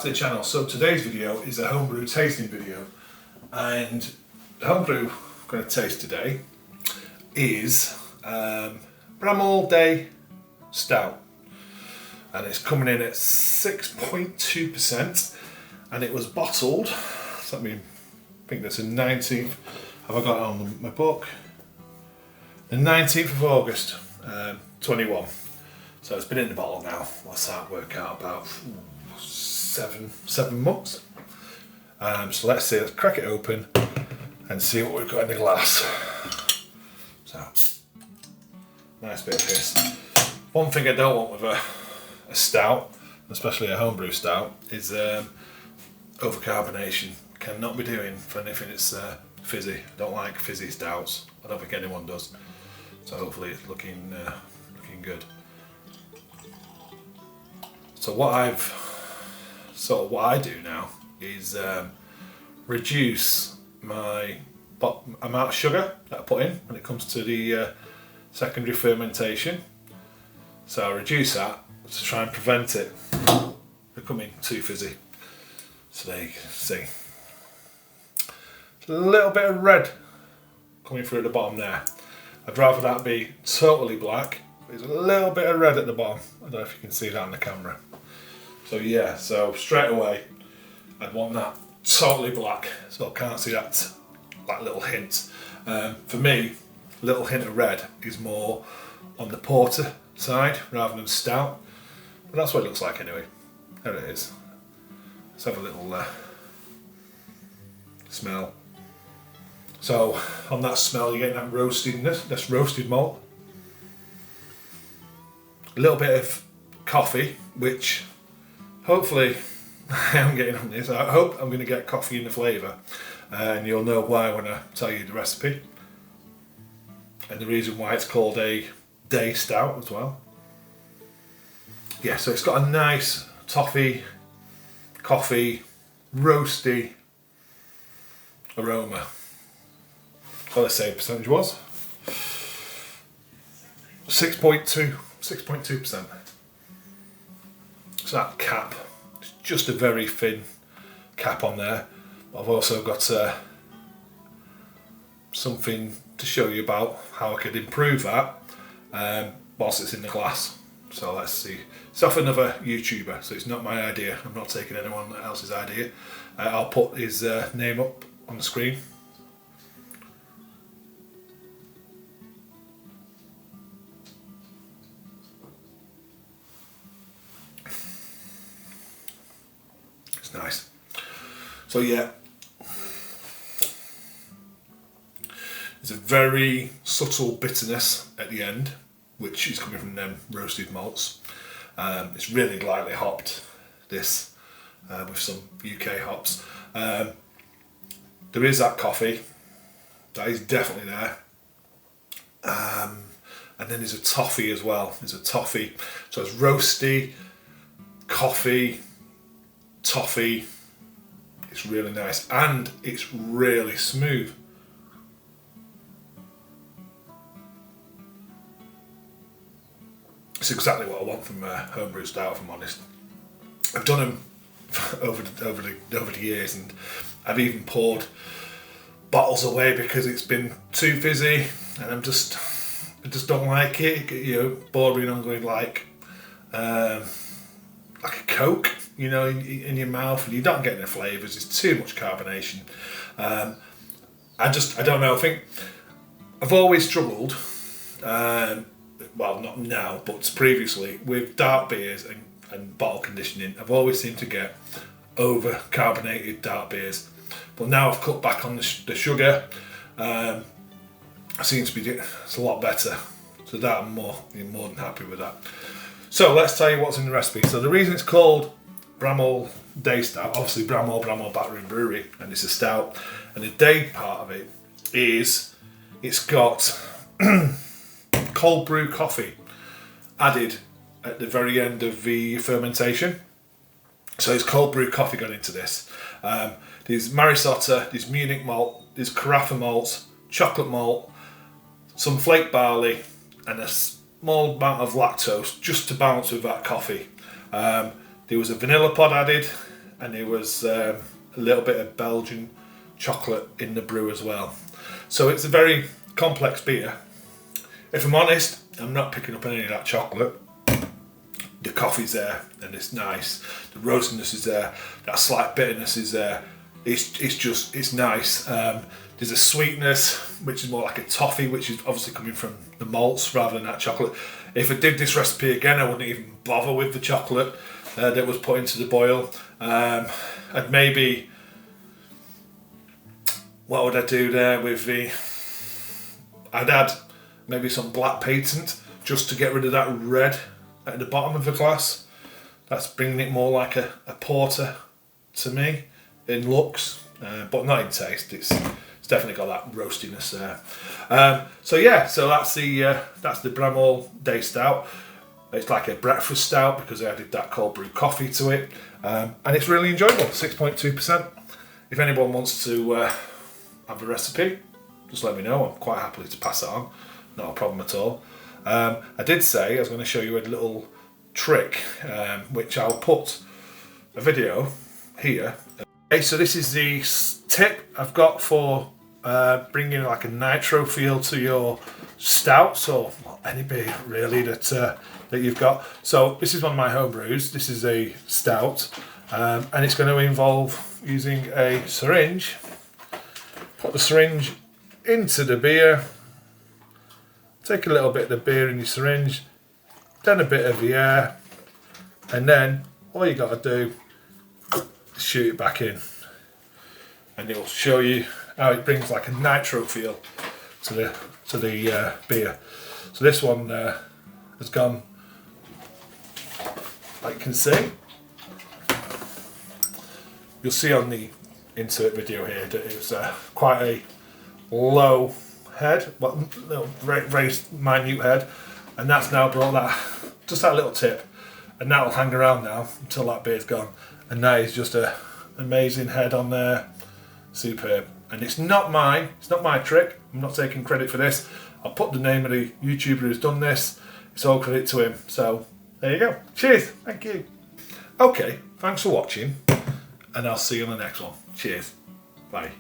back to the channel. So today's video is a homebrew tasting video, and the homebrew I'm going to taste today is Bramall Day Stout, and it's coming in at 6.2%, and it was bottled, so I think that's the 19th, have I got it on my book? The 19th of August 21. So it's been in the bottle now, what's that work out, about seven months. So let's see, let's crack it open and see what we've got in the glass. So, nice bit of piss. One thing I don't want with a stout, especially a homebrew stout, is overcarbonation. Cannot be doing for anything that's fizzy. I don't like fizzy stouts. I don't think anyone does. So hopefully it's looking good. So what I do now is reduce my amount of sugar that I put in when it comes to the secondary fermentation. So I reduce that to try and prevent it becoming too fizzy. So there you can see. A little bit of red coming through at the bottom there. I'd rather that be totally black. There's a little bit of red at the bottom. I don't know if you can see that on the camera. So yeah, so straight away I'd want that totally black, so I can't see that little hint. For me, a little hint of red is more on the porter side rather than stout, but that's what it looks like anyway. There it is. Let's have a little smell. So on that smell you're getting that roastedness, that's roasted malt. A little bit of coffee, which hopefully I am getting on this. I hope I'm going to get coffee in the flavour, and you'll know why when I tell you the recipe and the reason why it's called a day stout as well. Yeah, so it's got a nice toffee, coffee, roasty aroma. What did I say percentage was? 6.2%. So that cap, it's just a very thin cap on there. I've also got something to show you about how I could improve that whilst it's in the glass. So let's see. It's off another YouTuber, so it's not my idea. I'm not taking anyone else's idea. I'll put his name up on the screen. Nice. So yeah, there's a very subtle bitterness at the end, which is coming from them roasted malts. It's really lightly hopped, this, with some UK hops. There is that coffee, that is definitely there. And then there's a toffee as well. There's a toffee, so it's roasty, coffee, toffee. It's really nice and it's really smooth. It's exactly what I want from a homebrew stout, if I'm honest. I've done them over the years, and I've even poured bottles away because it's been too fizzy, and I just don't like it. You know, bordering on going like a Coke, you know, in your mouth, and you don't get the flavours. It's too much carbonation. I don't know. I think I've always struggled. Well, not now, but previously with dark beers and bottle conditioning. I've always seemed to get over carbonated dark beers, but now I've cut back on the sugar. I seem to be doing it's a lot better. So that I'm more than happy with that. So let's tell you what's in the recipe. So the reason it's called Bramall Day Stout, obviously Bramall Battering Brewery, and it's a stout. And the day part of it is it's got cold brew coffee added at the very end of the fermentation. So it's cold brew coffee gone into this. There's Marisotta, there's Munich malt, there's Carafa malt, chocolate malt, some flake barley, and a small amount of lactose just to balance with that coffee. There was a vanilla pod added, and there was a little bit of Belgian chocolate in the brew as well. So it's a very complex beer. If I'm honest, I'm not picking up any of that chocolate. The coffee's there and it's nice. The roastiness is there. That slight bitterness is there. It's nice. There's a sweetness which is more like a toffee, which is obviously coming from the malts rather than that chocolate. If I did this recipe again, I wouldn't even bother with the chocolate that was put into the boil. I'd maybe, what would I do there with the, I'd add maybe some black patent just to get rid of that red at the bottom of the glass. That's bringing it more like a porter to me in looks, but not in taste. It's definitely got that roastiness there. So yeah, so that's the Bramall Day Stout. It's like a breakfast stout because I added that cold brew coffee to it, and it's really enjoyable. 6.2%. If anyone wants to have a recipe, just let me know. I'm quite happy to pass it on. Not a problem at all. I did say I was going to show you a little trick, which I'll put a video here. Okay, so this is the tip I've got for bringing like a nitro feel to your stouts, or any beer really that you've got. So this is one of my home brews. This is a stout, and it's going to involve using a syringe. Put the syringe into the beer. Take a little bit of the beer in your syringe, then a bit of the air, and then all you got to do is shoot it back in, and it'll show you how it brings like a nitro feel to the beer. So this one has gone, like you can see. You'll see on the insert video here that it was quite a low head, well, very, very minute head, and that's now brought that, just that little tip, and that will hang around now until that beer's gone, and that is just an amazing head on there. Superb. And it's not mine, it's not my trick, I'm not taking credit for this. I'll put the name of the YouTuber who's done this, it's all credit to him. So there you go. Cheers, thank you. Okay, thanks for watching, and I'll see you on the next one. Cheers, bye.